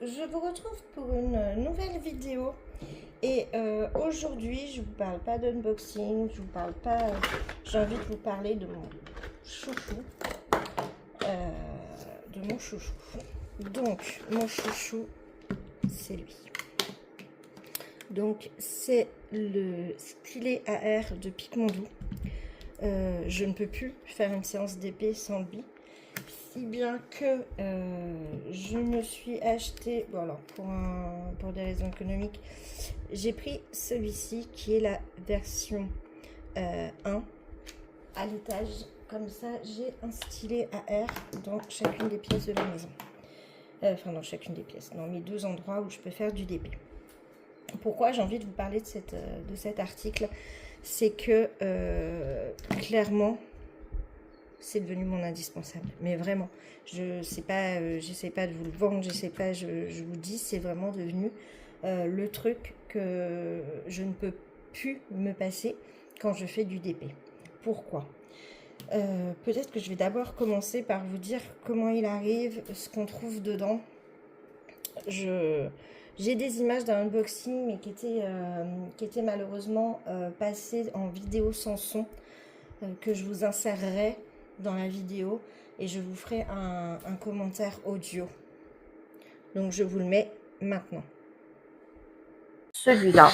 je vous retrouve pour une nouvelle vidéo et aujourd'hui je vous parle pas d'unboxing, je vous parle pas, j'ai envie de vous parler de mon chouchou, Donc mon chouchou c'est lui. Donc c'est le stylet AR de Picmondou. Je ne peux plus faire une séance d'épée sans lui. Si bien que je me suis acheté, bon alors pour des raisons économiques, j'ai pris celui-ci qui est la version 1 à l'étage. Comme ça, j'ai un stylet AR dans chacune des pièces de la maison. Enfin, dans chacune des pièces, dans mes deux endroits où je peux faire du DP. Pourquoi j'ai envie de vous parler de cet article? C'est que clairement, c'est devenu mon indispensable, mais vraiment, je sais pas, j'essaie pas de vous le vendre, j'essaie pas, je vous dis, c'est vraiment devenu le truc que je ne peux plus me passer quand je fais du DP. Pourquoi? Peut-être que je vais d'abord commencer par vous dire comment il arrive, ce qu'on trouve dedans. J'ai des images d'un unboxing, mais qui étaient malheureusement passées en vidéo sans son, que je vous insérerai dans la vidéo et je vous ferai un commentaire audio. Donc je vous le mets maintenant. Celui-là,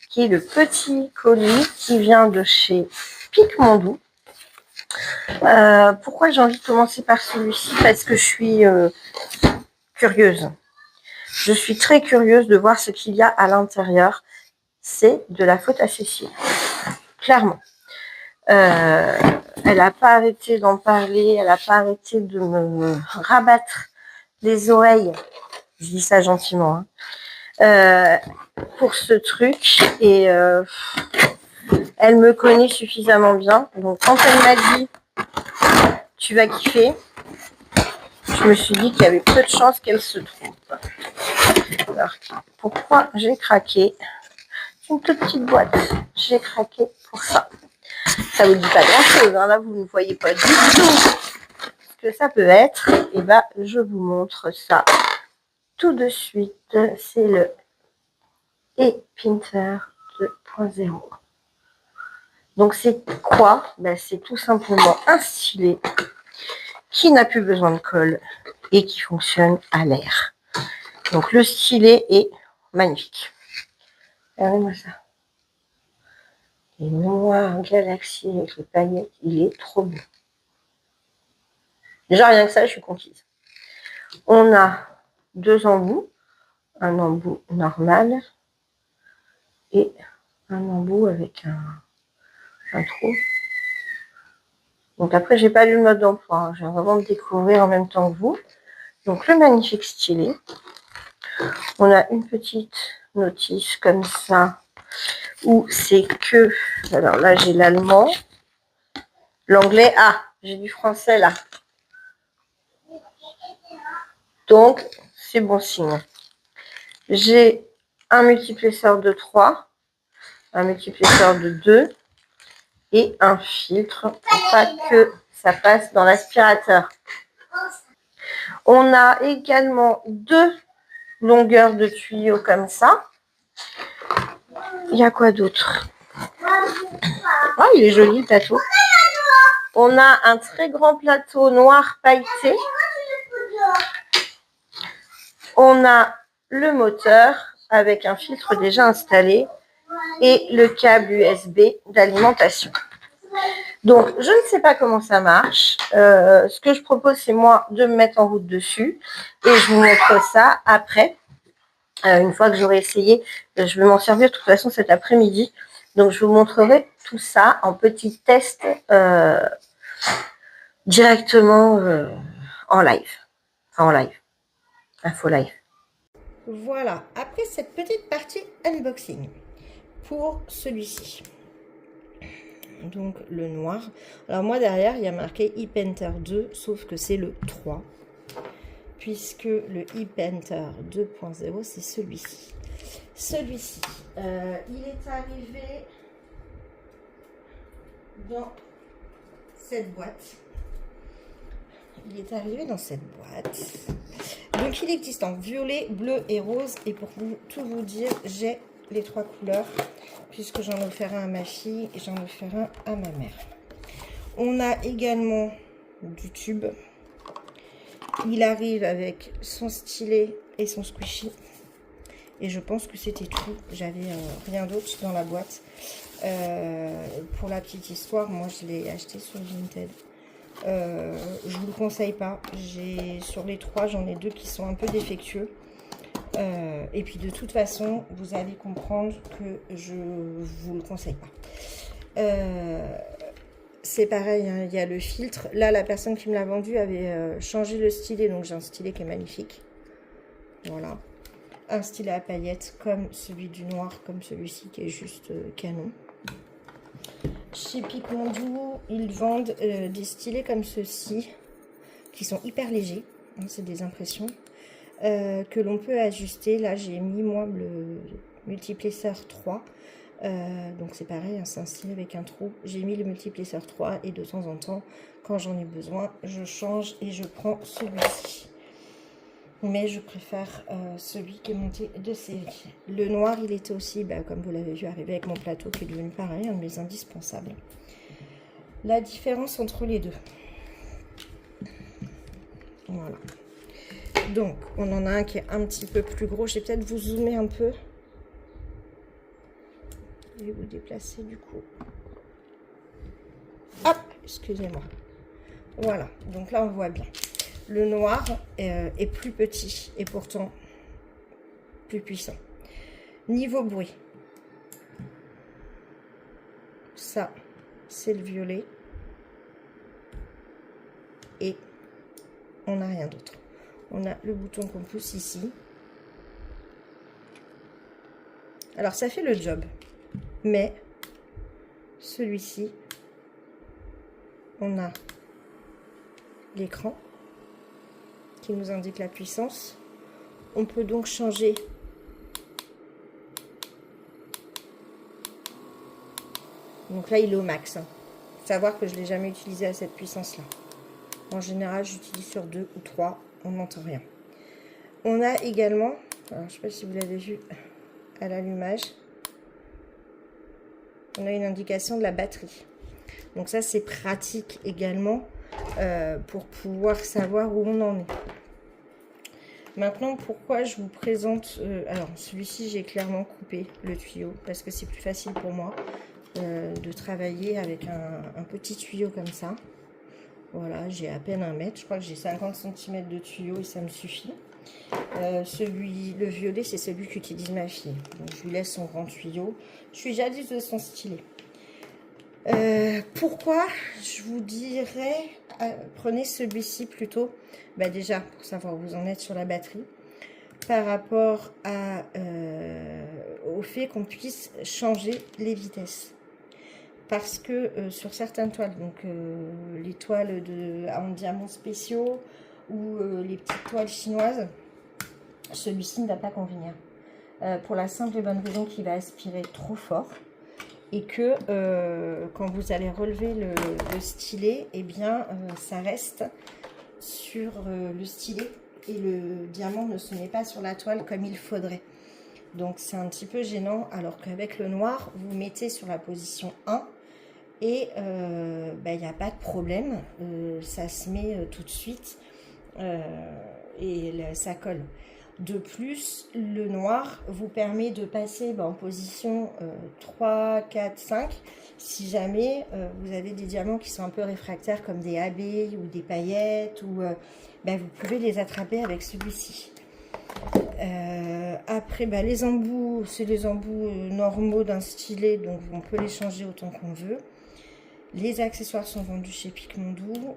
qui est le petit colis qui vient de chez Picmondou. Pourquoi j'ai envie de commencer par celui-ci? Parce que je suis curieuse. Je suis très curieuse de voir ce qu'il y a à l'intérieur. C'est de la faute à Cécile. Clairement. Elle n'a pas arrêté d'en parler, elle n'a pas arrêté de me rabattre les oreilles, je dis ça gentiment, hein, pour ce truc, et elle me connaît suffisamment bien, donc quand elle m'a dit tu vas kiffer, je me suis dit qu'il y avait peu de chances qu'elle se trompe. Alors pourquoi j'ai craqué? Une toute petite boîte, j'ai craqué pour ça. Ça vous dit pas grand chose, hein, là vous ne voyez pas du tout ce que ça peut être. Et ben je vous montre ça tout de suite. C'est le ePinter 2.0. Donc c'est quoi? Ben, c'est tout simplement un stylet qui n'a plus besoin de colle et qui fonctionne à l'air. Donc le stylet est magnifique. Regardez-moi ça. Et noir galaxie avec les paillettes, il est trop beau. Déjà rien que ça, je suis conquise. On a deux embouts, un embout normal et un embout avec un trou. Donc après, j'ai pas lu le mode d'emploi, hein. Je vais vraiment me découvrir en même temps que vous. Donc le magnifique stylet. On a une petite notice comme ça où c'est que, alors là j'ai l'allemand, l'anglais, ah j'ai du français là. Donc c'est bon signe. J'ai un multiplesseur de 3, un multiplesseur de 2 et un filtre pour pas que ça passe dans l'aspirateur. On a également deux longueurs de tuyaux comme ça. Il y a quoi d'autre? Oh, il est joli le plateau. On a un très grand plateau noir pailleté. On a le moteur avec un filtre déjà installé et le câble USB d'alimentation. Donc, je ne sais pas comment ça marche. Ce que je propose, c'est moi de me mettre en route dessus et je vous montre ça après. Une fois que j'aurai essayé, je vais m'en servir de toute façon cet après-midi. Donc, je vous montrerai tout ça en petit test directement en live. Enfin, en live. Info live. Voilà, après cette petite partie unboxing pour celui-ci. Donc le noir. Alors moi derrière il y a marqué ePinter 2, sauf que c'est le 3. Puisque le ePinter 2.0 c'est celui-ci. Celui-ci, il est arrivé dans cette boîte. Il est arrivé dans cette boîte. Donc Donc il existe en violet, bleu et rose. Et pour tout vous dire, j'ai les 3 couleurs. Puisque j'en ai offert un à ma fille et j'en ai offert un à ma mère. On a également du tube. Il arrive avec son stylet et son squishy. Et je pense que c'était tout. J'avais rien d'autre dans la boîte. Pour la petite histoire, moi je l'ai acheté sur Vinted. Je vous le conseille pas. Sur les 3, j'en ai 2 qui sont un peu défectueux. Et puis de toute façon, vous allez comprendre que je vous le conseille pas. C'est pareil, hein, il y a le filtre. Là, la personne qui me l'a vendu avait changé le stylet. Donc j'ai un stylet qui est magnifique. Voilà. Un stylet à paillettes comme celui du noir, comme celui-ci qui est juste canon. Chez Picmondou, ils vendent des stylets comme ceux-ci, qui sont hyper légers, hein, c'est des impressions, que l'on peut ajuster. Là, j'ai mis moi le multiplesseur 3, donc c'est pareil, hein, c'est un stylet avec un trou. J'ai mis le multiplesseur 3 et de temps en temps, quand j'en ai besoin, je change et je prends celui-ci. Mais je préfère celui qui est monté de série. Le noir, il était aussi, comme vous l'avez vu, arrivé avec mon plateau, qui est devenu pareil, un de mes indispensables. La différence entre les deux. Voilà. Donc, on en a un qui est un petit peu plus gros. Je vais peut-être vous zoomer un peu. Je vais vous déplacer du coup. Hop, excusez-moi. Voilà, donc là on voit bien. Le noir est plus petit et pourtant plus puissant. Niveau bruit, ça c'est le violet et on n'a rien d'autre. On a le bouton qu'on pousse ici. Alors ça fait le job, mais celui-ci, on a l'écran qui nous indique la puissance. On peut donc changer donc là il est au max, hein. Savoir que je ne l'ai jamais utilisé à cette puissance là. En général j'utilise sur 2 ou 3, on n'entend rien. On a également, alors, je ne sais pas si vous l'avez vu à l'allumage, on a une indication de la batterie. Donc ça c'est pratique également pour pouvoir savoir où on en est. Maintenant, pourquoi je vous présente... alors, celui-ci, j'ai clairement coupé le tuyau parce que c'est plus facile pour moi de travailler avec un petit tuyau comme ça. Voilà, j'ai à peine 1 mètre. Je crois que j'ai 50 cm de tuyau et ça me suffit. Le violet, c'est celui qu'utilise ma fille. Donc, je lui laisse son grand tuyau. Je suis jalouse de son stylet. Pourquoi je vous dirais prenez celui-ci plutôt, déjà pour savoir où vous en êtes sur la batterie, par rapport au fait qu'on puisse changer les vitesses, parce que sur certaines toiles, donc les toiles en diamants spéciaux ou les petites toiles chinoises, celui-ci ne va pas convenir pour la simple et bonne raison qu'il va aspirer trop fort. Et que quand vous allez relever le stylet, ça reste sur le stylet et le diamant ne se met pas sur la toile comme il faudrait. Donc c'est un petit peu gênant, alors qu'avec le noir, vous mettez sur la position 1 et il n'y a pas de problème, ça se met tout de suite et ça colle. De plus, le noir vous permet de passer en position 3, 4, 5 si jamais vous avez des diamants qui sont un peu réfractaires comme des AB ou des paillettes, ou vous pouvez les attraper avec celui-ci. Après, les embouts, c'est les embouts normaux d'un stylet, donc on peut les changer autant qu'on veut. Les accessoires sont vendus chez Picmondou.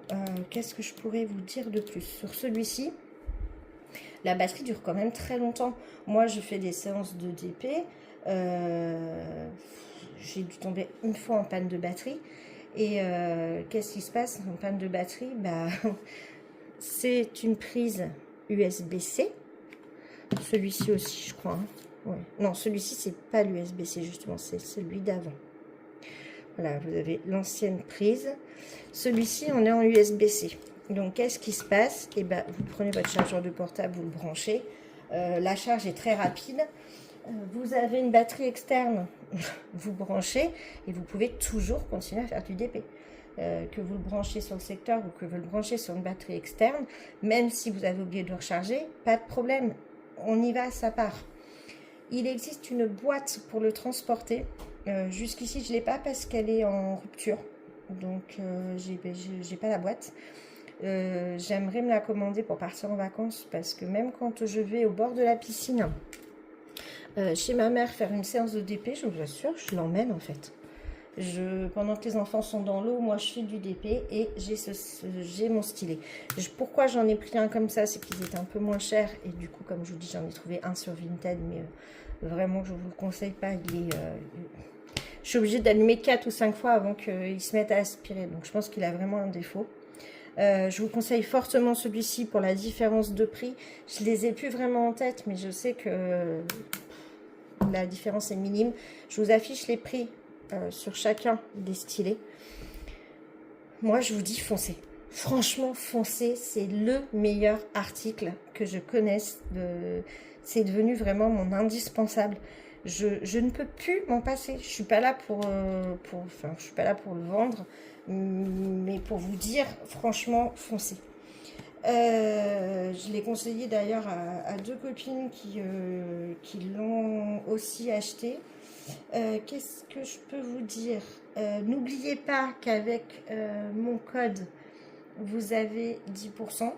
Qu'est-ce que je pourrais vous dire de plus sur celui-ci? La batterie dure quand même très longtemps. Moi, je fais des séances de DP. J'ai dû tomber une fois en panne de batterie. Et qu'est-ce qui se passe en panne de batterie? C'est une prise USB-C. Celui-ci aussi, je crois. Hein. Ouais. Non, celui-ci, c'est pas l'USB-C, justement. C'est celui d'avant. Voilà, vous avez l'ancienne prise. Celui-ci, on est en USB-C. Donc, qu'est-ce qui se passe? Eh ben, vous prenez votre chargeur de portable, vous le branchez. La charge est très rapide. Vous avez une batterie externe, vous branchez et vous pouvez toujours continuer à faire du DP. Que vous le branchez sur le secteur ou que vous le branchez sur une batterie externe, même si vous avez oublié de le recharger, pas de problème. On y va, ça part. Il existe une boîte pour le transporter. Jusqu'ici, je ne l'ai pas parce qu'elle est en rupture. Donc, j'ai pas la boîte. J'aimerais me la commander pour partir en vacances parce que même quand je vais au bord de la piscine chez ma mère faire une séance de DP, je vous assure, je l'emmène en fait. Pendant que les enfants sont dans l'eau, moi je fais du DP et j'ai mon stylet. Pourquoi j'en ai pris un comme ça? C'est qu'ils étaient un peu moins chers et du coup, comme je vous dis, j'en ai trouvé un sur Vinted, mais vraiment je ne vous le conseille pas. Je suis obligée d'allumer 4 ou 5 fois avant qu'il se mette à aspirer, donc je pense qu'il a vraiment un défaut. Je vous conseille fortement celui-ci pour la différence de prix. Je les ai plus vraiment en tête, mais je sais que la différence est minime. Je vous affiche les prix sur chacun des stylets. Moi, je vous dis foncez. Franchement, foncez. C'est le meilleur article que je connaisse. C'est devenu vraiment mon indispensable. Je ne peux plus m'en passer. Je suis pas là je suis pas là pour le vendre, mais pour vous dire, franchement, foncez. Je l'ai conseillé d'ailleurs à 2 copines qui l'ont aussi acheté. Qu'est-ce que je peux vous dire? N'oubliez pas qu'avec mon code, vous avez 10%.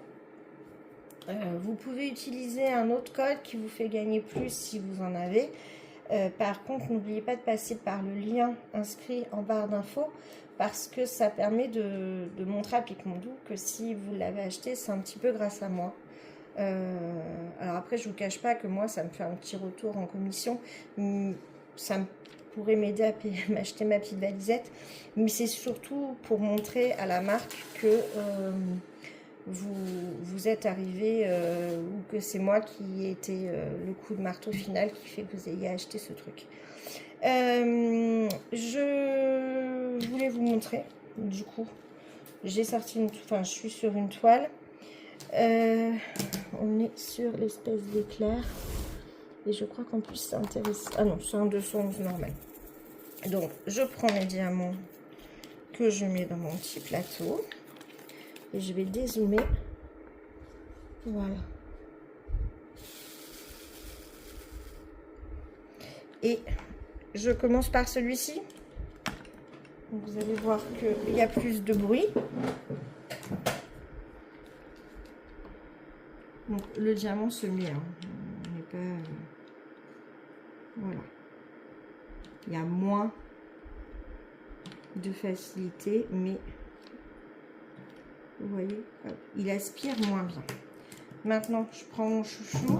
Vous pouvez utiliser un autre code qui vous fait gagner plus si vous en avez. Par contre, n'oubliez pas de passer par le lien inscrit en barre d'infos parce que ça permet de montrer à Picmondou que si vous l'avez acheté, c'est un petit peu grâce à moi. Alors après, je ne vous cache pas que moi, ça me fait un petit retour en commission. Ça pourrait m'aider à m'acheter ma petite valisette. Mais c'est surtout pour montrer à la marque que vous êtes arrivé ou que c'est moi qui ai été le coup de marteau final qui fait que vous ayez acheté ce truc. Je voulais vous montrer, du coup, j'ai sorti je suis sur une toile. On est sur l'espèce d'éclair et je crois qu'en plus c'est intéressant. Ah non, c'est un 211 normal. Donc, je prends mes diamants que je mets dans mon petit plateau. Et je vais dézoomer. Voilà. Et je commence par celui-ci. Vous allez voir qu'il y a plus de bruit. Donc, le diamant se met. On n'est pas... Voilà. Il y a moins de facilité, mais... Vous voyez, il aspire moins bien. Maintenant, je prends mon chouchou.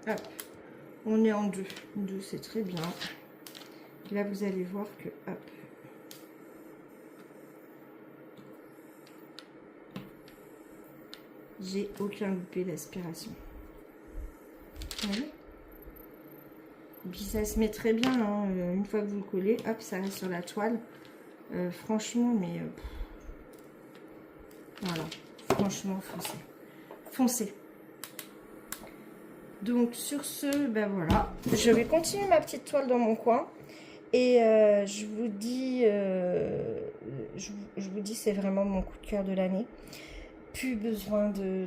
Hop, on est en 2. 2, c'est très bien. Là, vous allez voir que, hop, j'ai aucun loupé d'aspiration. Vous voyez? Et puis ça se met très bien, hein. Une fois que vous le collez, hop, ça reste sur la toile. Franchement, mais... Voilà, franchement, foncez. Foncez. Donc, sur ce, ben voilà. Je vais continuer ma petite toile dans mon coin. Et je vous dis, c'est vraiment mon coup de cœur de l'année. Plus besoin de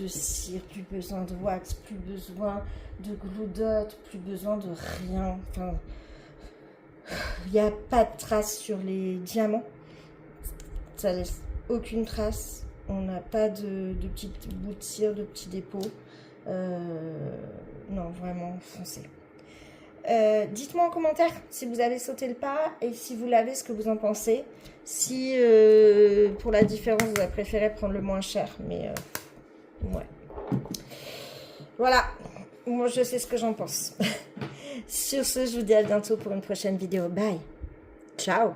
cire, plus besoin de wax, plus besoin de glue dot, plus besoin de rien. Enfin, il n'y a pas de traces sur les diamants. Ça laisse aucune trace. On n'a pas de petites bouts de cire, de petits dépôts. Non, vraiment, foncez. Dites-moi en commentaire si vous avez sauté le pas et si vous l'avez, ce que vous en pensez. Si pour la différence, vous avez préféré prendre le moins cher. Mais ouais. Voilà. Moi, je sais ce que j'en pense. Sur ce, je vous dis à bientôt pour une prochaine vidéo. Bye. Ciao.